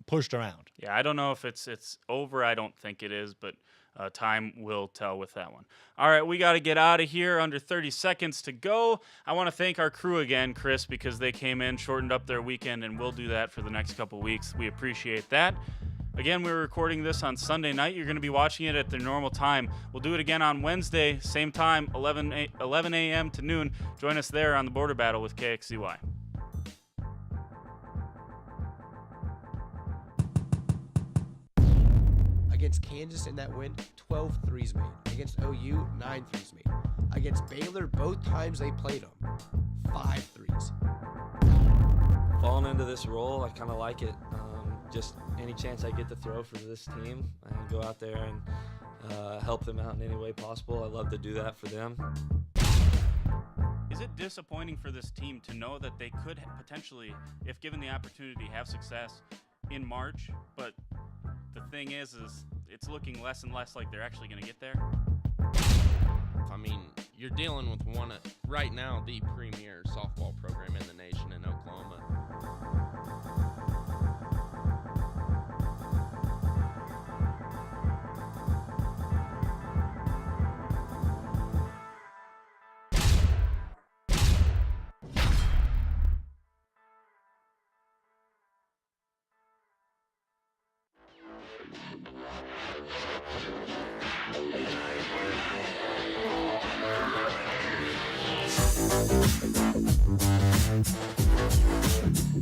pushed around. Yeah, I don't know if it's over. I don't think it is, but time will tell with that one. All right, we got to get out of here. Under 30 seconds to go. I want to thank our crew again, Chris, because they came in, shortened up their weekend, and we'll do that for the next couple weeks. We appreciate that. Again, we're recording this on Sunday night. You're going to be watching it at the normal time. We'll do it again on Wednesday, same time, 11 a.m. to noon. Join us there on the Border Battle with KXCY. Against Kansas in that win, 12 threes made. Against OU, 9 threes made. Against Baylor, both times they played them, 5 threes. Falling into this role, I kind of like it. Just any chance I get to throw for this team and go out there and help them out in any way possible. I love to do that for them. Is it disappointing for this team to know that they could potentially, if given the opportunity, have success in March, but the thing is it's looking less and less like they're actually going to get there? I mean, you're dealing with right now, the premier softball program in the nation in Oklahoma. Thank you.